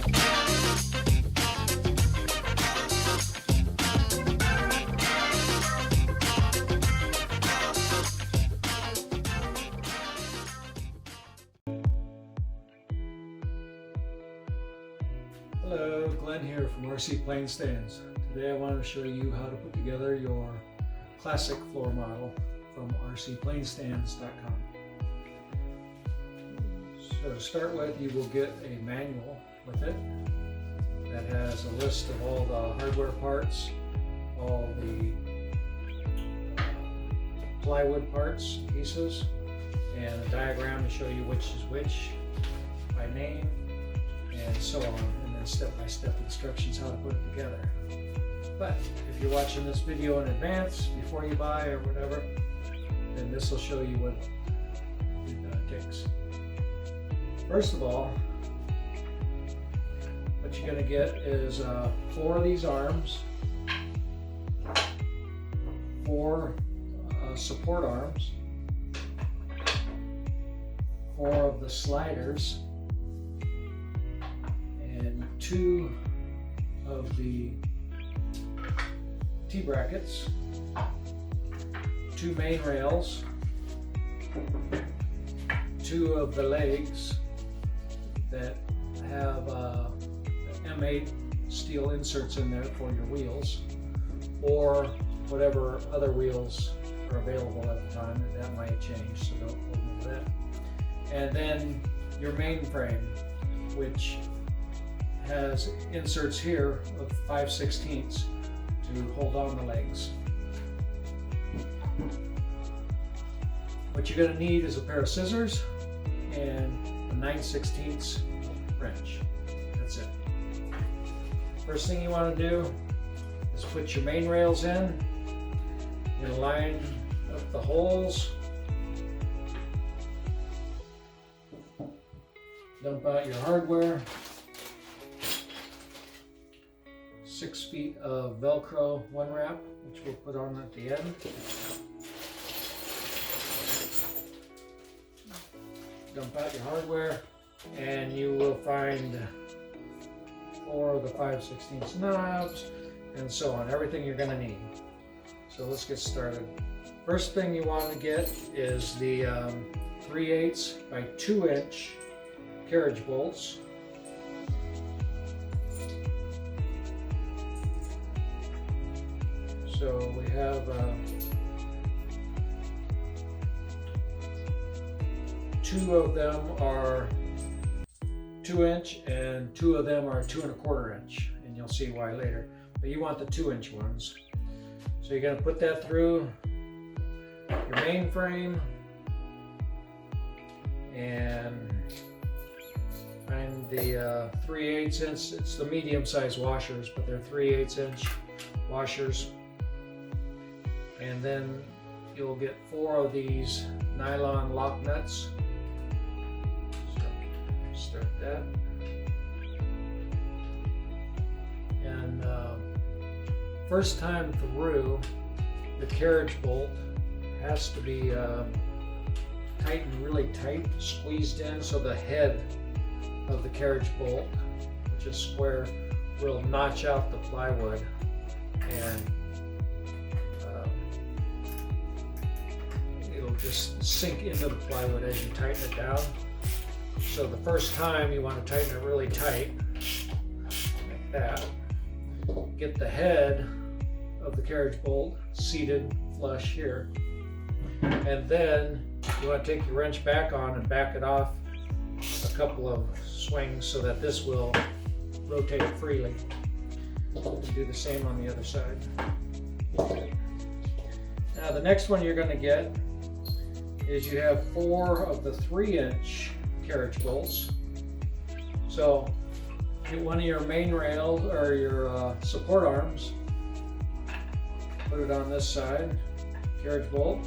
Hello, Glenn here from RC Plane Stands. Today I want to show you how to put together your classic floor model from rcplanestands.com. So to start with, you will get a manual with it that has a list of all the hardware parts, all the plywood parts, pieces, and a diagram to show you which is which by name, and so on, and then step-by-step instructions how to put it together. But if you're watching this video in advance, before you buy or whatever, then this will show you what it takes. First of all, what you're going to get is 4 of these arms, 4 support arms, 4 of the sliders, and 2 of the T-brackets, 2 main rails, 2 of the legs that have M8 steel inserts in there for your wheels, or whatever other wheels are available at the time. That might change, so don't hold me to that. And then your main frame, which has inserts here of 5/16 to hold on the legs. What you're going to need is a pair of scissors and a 9/16 wrench. That's it. First thing you want to do is put your main rails in. You're going to line up the holes. Dump out your hardware. 6 feet of Velcro one wrap, which we'll put on at the end. Dump out your hardware, and you will find 4 of the 5/16 knobs, and so on. Everything you're going to need. So let's get started. First thing you want to get is the 3/8 by 2 inch carriage bolts. So we have 2 of them are 2 inch and 2 of them are 2 1/4 inch, and you'll see why later. But you want the 2 inch ones. So you're going to put that through your main frame and find the 3/8 inch. It's the medium size washers, but they're 3/8 inch washers. And then you'll get 4 of these nylon lock nuts. So start that. And first time through, the carriage bolt has to be tightened really tight, squeezed in, so the head of the carriage bolt, which is square, will notch out the plywood, and it'll just sink into the plywood as you tighten it down. So the first time you want to tighten it really tight, like that. Get the head of the carriage bolt seated flush here, and then you want to take your wrench back on and back it off a couple of swings so that this will rotate freely. And do the same on the other side. Now the next one you're going to get is you have 4 of the 3-inch carriage bolts. So get one of your main rails or your support arms, put it on this side, carriage bolt,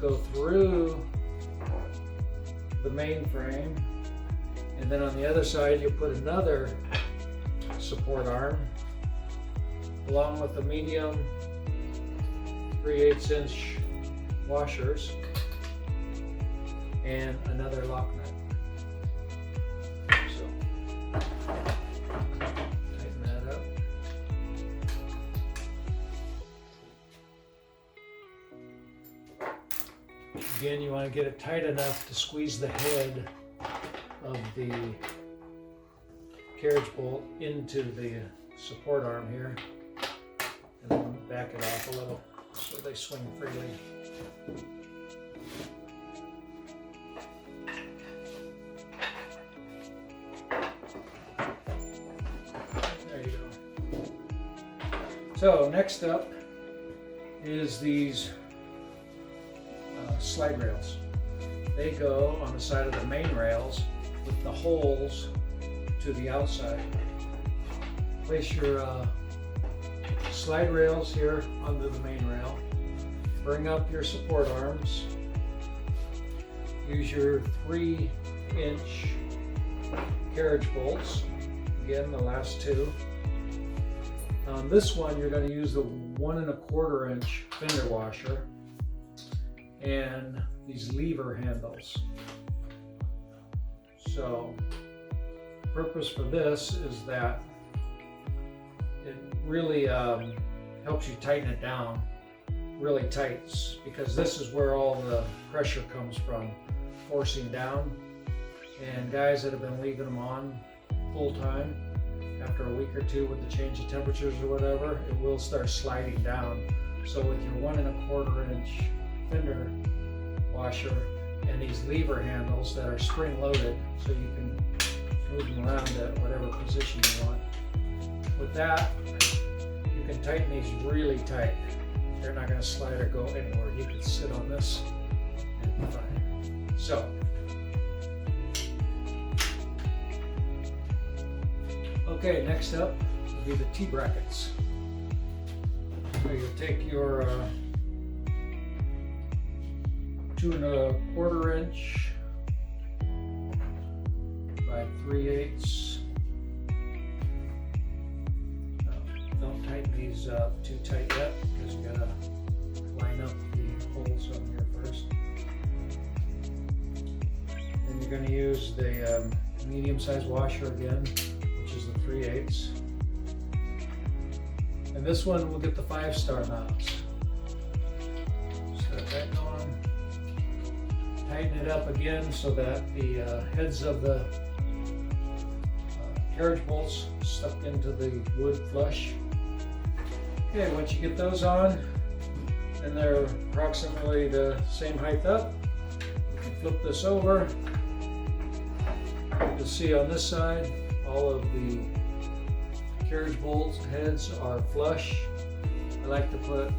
go through the main frame, and then on the other side you put another support arm along with the medium 3/8 inch washers and another lock nut. So Again, you want to get it tight enough to squeeze the head of the carriage bolt into the support arm here, and then back it off a little so they swing freely. There you go. So next up is these slide rails. They go on the side of the main rails with the holes to the outside. Place your slide rails here under the main rail. Bring up your support arms. Use your 3-inch carriage bolts. Again, the last two. On this one, you're going to use the 1 1/4 inch fender washer and these lever handles. So, the purpose for this is that it really helps you tighten it down really tight, because this is where all the pressure comes from, forcing down. And guys that have been leaving them on full time, after a week or two with the change of temperatures or whatever, it will start sliding down. So with your 1 1/4 inch fender washer and these lever handles that are spring loaded, so you can move them around at whatever position you want. With that, you can tighten these really tight. They're not going to slide or go anywhere. You can sit on this and be fine. So, okay, next up will be the T-brackets. So you'll take your 2 1/4 inch by 3/8. Don't tighten these up too tight yet, because you gotta line up the holes on here first. Then you're going to use the medium-sized washer again, which is the 3/8. And this one will get the 5-star knobs. Start that on. Tighten it up again so that the heads of the carriage bolts stuck into the wood flush. Okay, once you get those on, and they're approximately the same height up, you can flip this over. You'll see on this side, all of the carriage bolt heads are flush. I like to put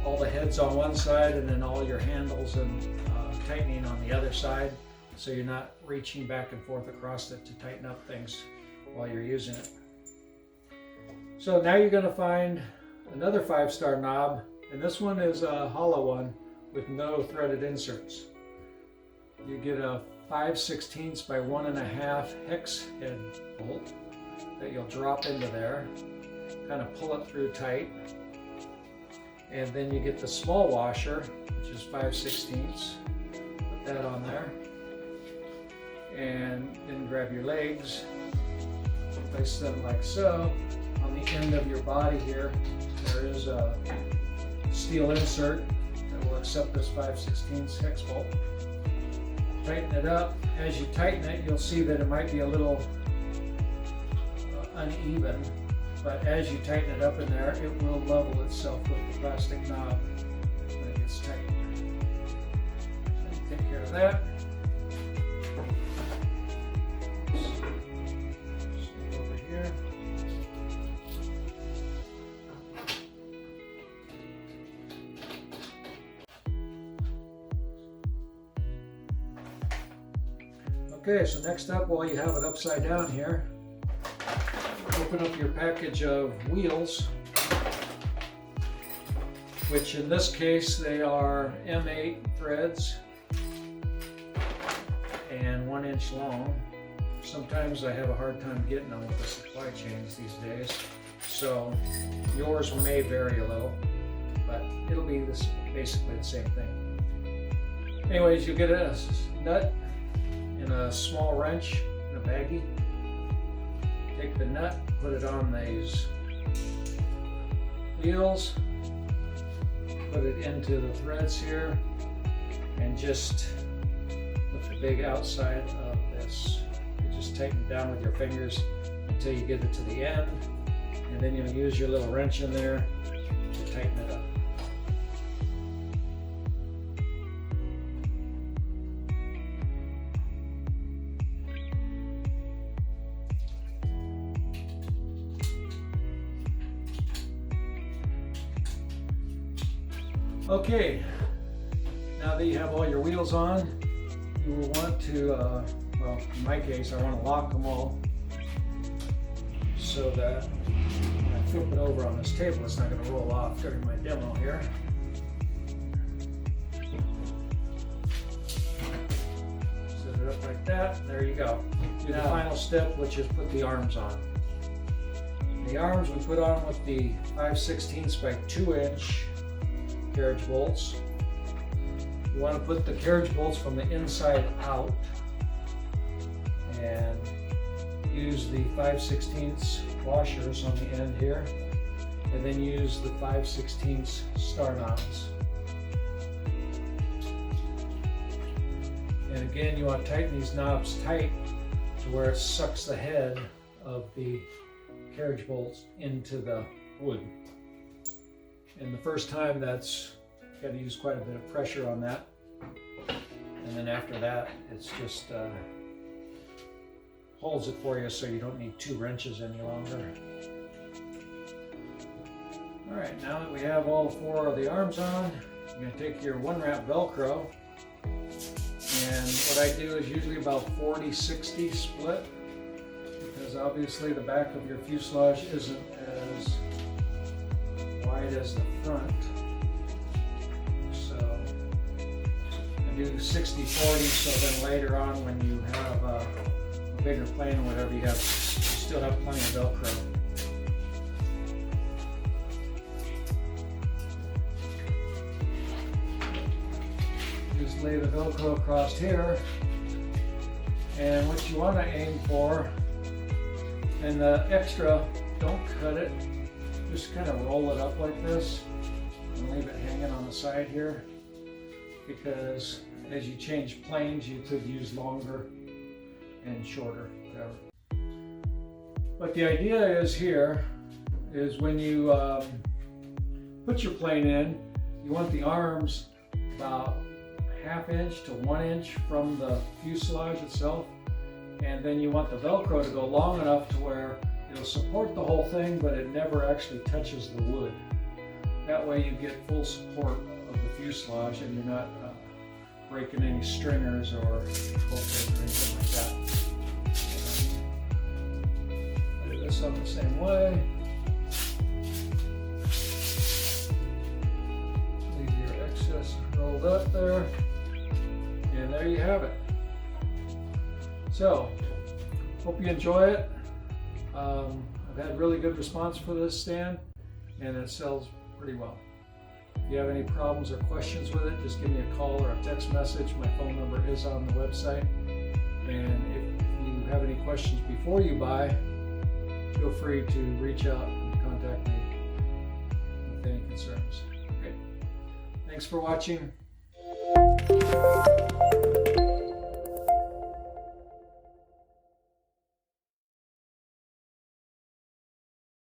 all the heads on one side and then all your handles and tightening on the other side, so you're not reaching back and forth across it to tighten up things while you're using it. So now you're going to find another 5-star knob, and this one is a hollow one with no threaded inserts. You get a 5/16 by 1 1/2 hex head bolt that you'll drop into there, kind of pull it through tight, and then you get the small washer, which is 5/16. Put that on there, and then grab your legs, place them like so. On the end of your body here, there is a steel insert that will accept this 5/16 hex bolt. Tighten it up. As you tighten it, you'll see that it might be a little uneven, but as you tighten it up in there, it will level itself with the plastic knob when it gets tight. So take care of that. Over here. Okay, so next up, while you have it upside down here, open up your package of wheels, which in this case they are M8 threads and 1 inch long. Sometimes I have a hard time getting them with the supply chains these days, so yours may vary a little, but it'll be basically the same thing. Anyways, you'll get a nut and a small wrench and a baggie. Take the nut, put it on these wheels, put it into the threads here, and just with the big outside of this, you just tighten it down with your fingers until you get it to the end, and then you'll use your little wrench in there to tighten it up. Okay, now that you have all your wheels on, you will want to, well, in my case, I want to lock them all so that when I flip it over on this table, it's not going to roll off during my demo here. Set it up like that. There you go. Do the final step, which is put the arms on. The arms we put on with the 5/16 by 2" carriage bolts. You want to put the carriage bolts from the inside out and use the 5/16 washers on the end here, and then use the 5/16 star knobs. And again, you want to tighten these knobs tight to where it sucks the head of the carriage bolts into the wood. And the first time, that's got to use quite a bit of pressure on that. And then after that, it's just holds it for you, so you don't need 2 wrenches any longer. All right, now that we have all 4 of the arms on, you're going to take your 1-wrap Velcro. And what I do is usually about 40-60 split, because obviously the back of your fuselage isn't as wide as the front. So I do 60-40, so then later on when you have a bigger plane or whatever, you still have plenty of Velcro. Just lay the Velcro across here, and what you want to aim for, and the extra, don't cut it, just kind of roll it up like this and leave it hanging on the side here, because as you change planes you could use longer and shorter, whatever. But the idea is here is when you put your plane in, you want the arms about 1/2 inch to 1 inch from the fuselage itself, and then you want the Velcro to go long enough to where it'll support the whole thing, but it never actually touches the wood. That way you get full support of the fuselage, and you're not breaking any stringers or bulkheads or anything like that. Do this on the same way. Leave your excess rolled up there, and there you have it. So, hope you enjoy it. I've had really good response for this stand, and it sells pretty well. If you have any problems or questions with it, just give me a call or a text message. My phone number is on the website. And if you have any questions before you buy, feel free to reach out and contact me with any concerns. Okay. Thanks for watching.